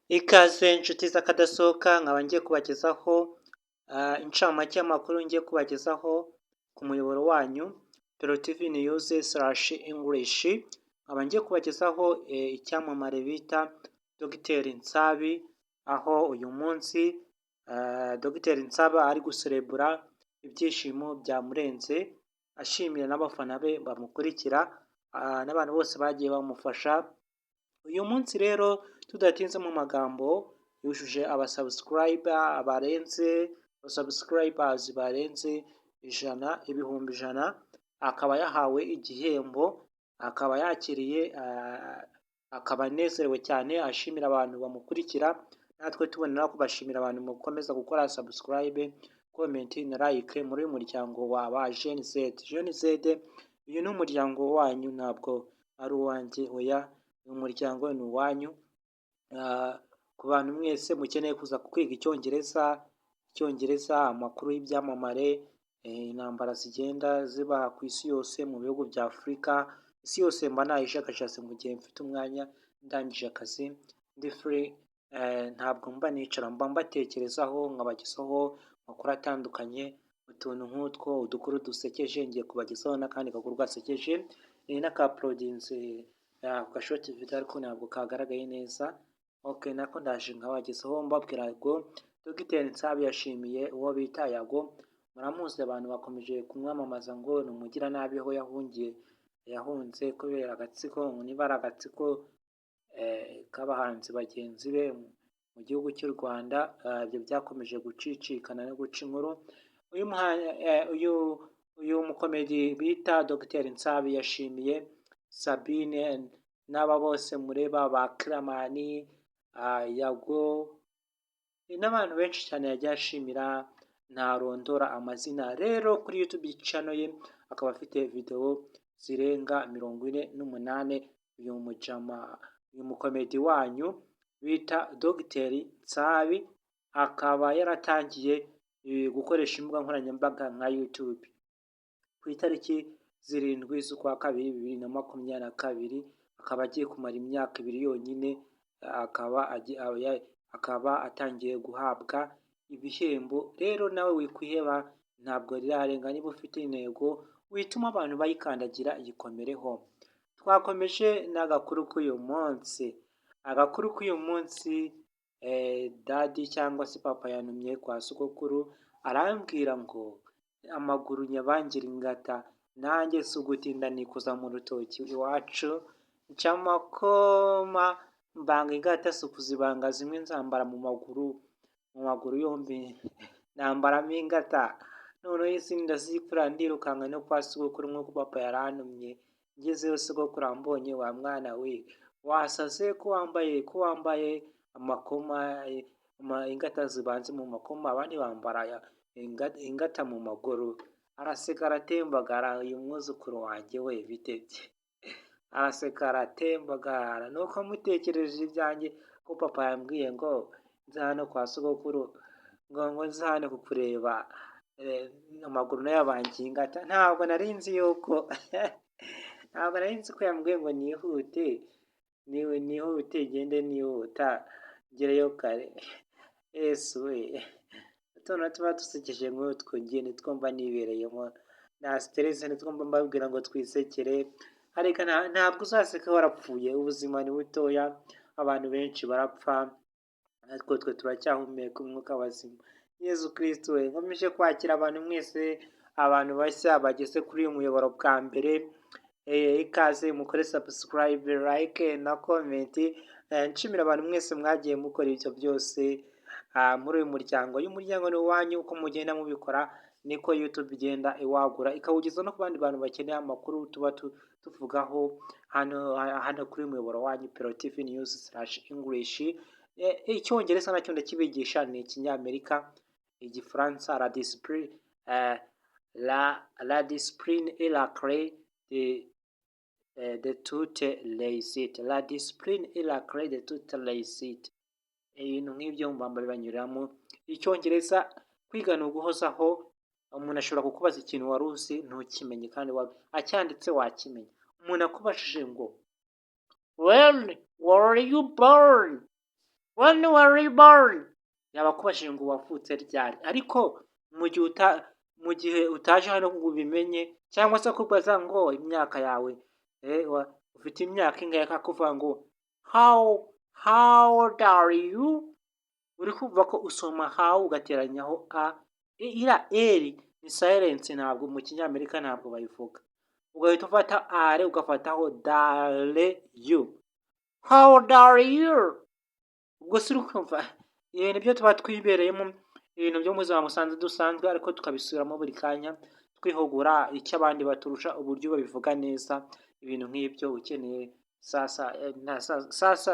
Ikaze inshuti z'akadasohoka nkaba ngiye kubagezaho incamake y'amakuru ngiye kubagezaho ku muyoboro wanyu PROTV News/English, nkaba ngiye kubagezaho icyamamare bita Dr Nsabi, aho uyu munsi Dr Nsabi ari guserebura ibyishimo byamurenze, ashimira n'abafana be bamukurikira n'abantu bose bagiye bamufasha. Uyu munsi rero tudatinze mu magambo, yujuje abasubscribers barenze ibihumbi ijana, akaba yahawe igihembo, akaba yakiriye, akaba anezerewe cyane, ashimira abantu bamukurikira. Natwe tubonera kubashimira abantu mukomeza gukora subscribe, comment na like muri uyu muryango wa Gen Z. Gen Z, uyu ni umuryango wanyu, ntabwo ari uwanjye, oya, uyu muryango ni uwanyu. Ku bantu mwese mukeneye kuza kwiga icyongereza, amakuru y'ibyamamare, intambara zigenda ziba ku isi yose, mu bihugu bya Afurika, isi yose mba nayishakashatse mu gihe mfite umwanya ndangije akazi ndi free. Ntabwo mba nicara, mba mbatekerezaho, nkabagezaho amakuru atandukanye, utuntu nk'utwo, udukuru dusekeje. Ngiye kubagezaho n'akandi gakuru gasekeje, n'akaplodinze gashoti video ariko ntabwo kagaragaye neza. Okay, nako ndaje nkabagezaho mbabwira ngo Dr Nsabi yashimiye uwo bita Yago. Muramuzi, abantu bakomeje kumwamamaza ngo ni umugiranabi, aho yahunze kubera agatsiko, niba ari agatsiko k'abahanzi bagenzi be mu gihugu cy'u Rwanda. Ibyo byakomeje gucicikana no guca inkuru. Uyu mukomedi bita Dr Nsabi yashimiye Sabine n'aba bose mureba ba Kiramani, Yago n'abantu benshi cyane yagiye ashimira, ntarondora amazina. Rero kuri YouTube channel ye akaba afite video zirenga 48. Uyu mukomedi wanyu bita Dr Nsabi akaba yaratangiye gukoresha imbuga nkoranyambaga nka YouTube ku itariki 7 z'ukwa kabiri 2022. Akaba agiye kumara imyaka 2 yonyine, akaba atangiye guhabwa ibihembo. Rero nawe wikwiheba, ntabwo rirarenga. Niba ufite intego wituma abantu bayikandagira, yikomereho. Twakomeje n'agakuru k'uyu munsi. Agakuru k'uyu munsi, dadi cyangwa se papa yantumye kwa sogokuru, arambwira ngo amaguru nyabangira ingata. Nanjye si ugutinda nikuza mu rutoki iwacu, ncamakoma mbanga ingata, si ukuzibanga zimwe nzambara mu maguru yombi nambaramo ingata. Noneho isi ndazikura ndirukanka no kwa sogokuru nk'uko papa yarantumye. Ngezeyo sogokuru ambonye, wa mwana we, wasaze ko wambaye amakoma, ingata zibanze mu makoma, abandi bambara ingata mu maguru. Araseka aratembagara, uyu mwuzukuru wanjye we, bitebye. Araseka aratembagara, nuko mutekereje ibyanjye ko papa yambwiye ngo nza hano kwa sogokuru, ngo nza hano kukureba amaguru n'ayabangiye ingata. Ntabwo nari nzi ko yambwiye ngo nihute gende nihuta ngereyo kare. Yesu we, utuntu tuba dusekeje nk'utwo ngiye nitwo mba nibereyemo, nta stress, nitwo mba mbabwira ngo twisekere. Ariko ntabwo uzaseka warapfuye, ubuzima ni butoya, abantu benshi barapfa, ariko twe turacyahumeka umwuka wazima. Yesu Kristo we, nkomeje kwakira abantu mwese, abantu bashya bageze kuri uyu muyoboro bwa mbere. Ikaze mukore subscribe, like na comment. Nshimira abantu mwese mwagiye mukora ibyo byose muri uyu muryango. Uyu muryango ni uwanyu, uko mugenda mubikora niko YouTube igenda iwagura, ikawugeza no ku bandi bantu bakeneye amakuru tuba tuvugaho hano kuri uyu muyoboro wanyu PROTV News/English. Icyongereza nacyo ndakibigisha, ni Ikinyamerika, Igifaransa, la discipline et la clé de toute réussite. La discipline est la clé de toute réussite. Ibintu nk'ibyo mbamba bibanyuramo. Icyongereza kwiga ni uguhozaho. Umuntu ashobora kukubaza ikintu wari uzi ntukimenye, kandi acyanditse wakimenya. Umuntu akubajije ngo when were you born, when were you born yaba akubajije ngo wavutse ryari ariko mu gihe utaje hano ngo ubimenye cyangwa se akubaza ngo imyaka yawe ufite imyaka ingahe akakuvuga ngo how old are you uri kumva ko usoma how ugateranyaho a iriya eri ni silence ntabwo mu kinyamerika ntabwo bayivuga ugahita ufata are ugafataho dare you how old are you ubwo si uri kumva ibintu byo tuba twibereyemo ibintu byo mu buzima dusanzwe ariko tukabisubiramo buri kanya twihugura icyo abandi baturusha uburyo babivuga neza ibintu nk'ibyo ukeneye sasa